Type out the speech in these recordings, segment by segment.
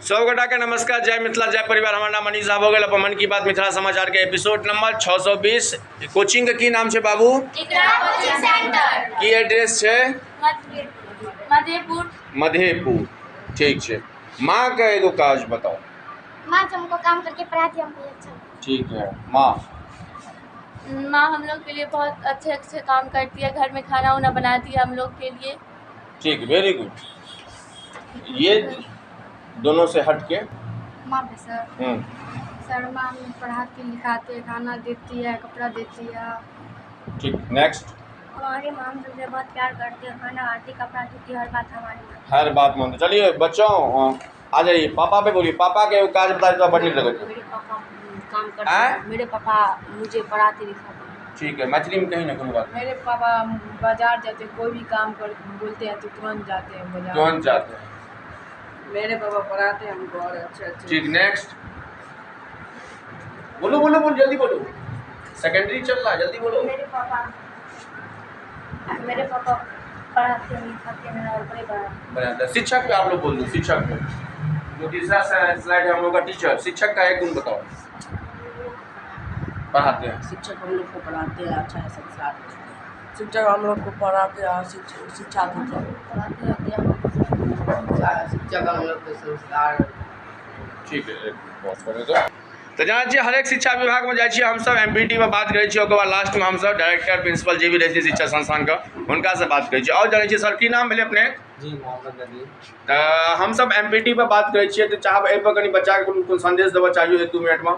सब गोटा के नमस्कार, जय मिथिला, जय परिवार। हमारा नाम मनीष साहब हो गए। अपन मन की बात मिथिला समाचार के एपिसोड नंबर 620। कोचिंग के की नाम है बाबू? कोचिंग सेंटर की एड्रेस है? मधेपुर। मधेपुर, ठीक है। माँ का एगो काज बताओ। माँ से हमको काम करके पढ़ाती है, हमको अच्छा। ठीक है माँ। माँ हम लोग के लिए बहुत अच्छे अच्छे काम करती है, घर में खाना वाना बनाती है हम लोग के लिए। ठीक है, वेरी गुड। ये दोनों से हट के माँ पे सर माँ हमें पढ़ाती लिखाती है, खाना देती है, कपड़ा देती है। ठीक, नेक्स्ट। हमारी माँ हमसे बहुत प्यार करती है, खाना आती, कपड़ा देती है, हर बात हमारी हर बात मानते। चलिए बच्चों आ जाइए, पापा पे बोलिए। पापा के काज बताइए तो बढ़िया लगे। मेरे पापा काम करते हैं, मेरे पापा मुझे पढ़ाते लिखाते हैं। ठीक है, मैथिली में कहीं ना कोई बात। मेरे पापा बाजार जाते, कोई भी काम कर बोलते हैं तो तुरंत जाते हैं बाजार। तुरंत जाते हैं। मेरे पापा पढ़ाते हैं हमको और अच्छे अच्छे। ठीक, नेक्स्ट। बोलो बोलो बोलो, जल्दी बोलो, सेकेंडरी चल रहा है, जल्दी बोलो। मेरे पापा पढ़ाते हैं लिखाते हैं और बड़े बनाता है। शिक्षक पे आप लोग बोल दो। शिक्षक पे जो तीसरा स्लाइड है हम लोग का, टीचर। शिक्षक का एक गुण बताओ। पढ़ाते हैं। शिक्षक हम लोग को पढ़ाते हैं, अच्छा है संस्कार। शिक्षक हम लोग को पढ़ाते हैं, शिक्षा देते हैं। शिक्षक हम लोग को संस्कार। ठीक है, पॉज कर दो। तो जाना चाहिए हर एक शिक्षा विभाग में जाइए हम सब MPT में बात करै छियै, ओकर बाद लास्ट में हम सब डायरेक्टर प्रिंसिपल जे भी रहै छै शिक्षा संस्थान का, उनका से बात करै छियै। और जानै छियै सर की नाम भेलै अपने? जी, मोहम्मद नबी। हम सब MPT पर बात करै छियै, तो चाहब एहि पर कनी बच्चा के कोन संदेश देबऽ चाहिए 1-2 मिनट में?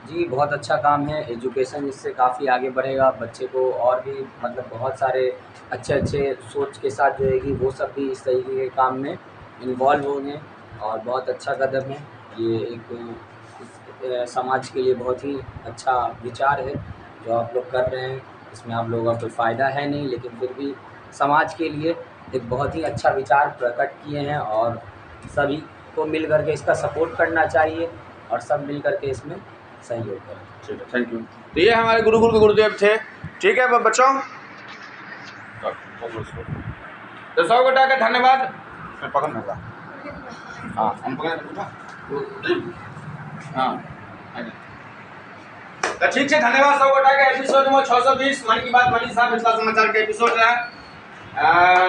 जी, बहुत अच्छा काम है। एजुकेशन इससे काफ़ी आगे बढ़ेगा, बच्चे को और भी मतलब बहुत सारे अच्छे अच्छे सोच के साथ जो है वो सब भी इस तरीके के काम में इन्वॉल्व होंगे और बहुत अच्छा कदम है ये। एक समाज के लिए बहुत ही अच्छा विचार है जो आप लोग कर रहे हैं। इसमें आप लोगों का कोई फ़ायदा है नहीं, लेकिन फिर भी समाज के लिए एक बहुत ही अच्छा विचार प्रकट किए हैं और सभी को मिल करके इसका सपोर्ट करना चाहिए और सब मिल करके इसमें सहयोग करें। ठीक है, थैंक यू। तो ये हमारे गुरुकुल के गुरुदेव थे। ठीक है बच्चों, तो 100 गोटा का धन्यवाद। पकड़ होगा। हाँ हम पकड़। हाँ तो ठीक है, धन्यवाद। 100 गोटा के एपिसोड में 620 मन की बात मनीष साहब मिथिला समाचार के एपिसोड रहा।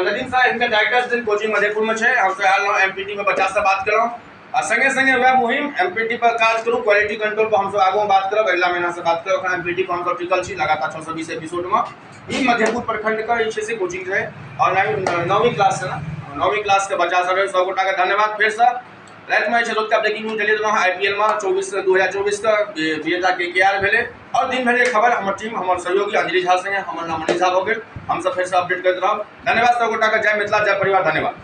नदीम साहब इनका डायरेक्टर कोचिंग मधेपुर में है। हमसे आयल MPT में बच्चा से बात करो और संगे संगे वह मुहिम MPT पर काज करूँ, क्वालिटी कंट्रोल पर हमसे आगू बात करब। अगला महीना से बात करो। MPT पर हम सब टिकल छी लगातार 620 एपिसोड में। ई मधेपुर प्रखंड का से कोचिंग है और 9वीं क्लास से ना 9वीं क्लास के बच्चा सब 100 गोटा का धन्यवाद। फिर से रात में रोज का ब्रेकिंग न्यूज चलिए IPL में 2024 का विजेता KKR भेले और दिन भर खबर हमार टीम हमार सहयोगी अंजलि झा संगे हमार नाम मनीष साहब हो गए। हम सब फिर से अपडेट करते रहो। धन्यवाद 100 गोटा का। जय मिथिला, जय परिवार, धन्यवाद।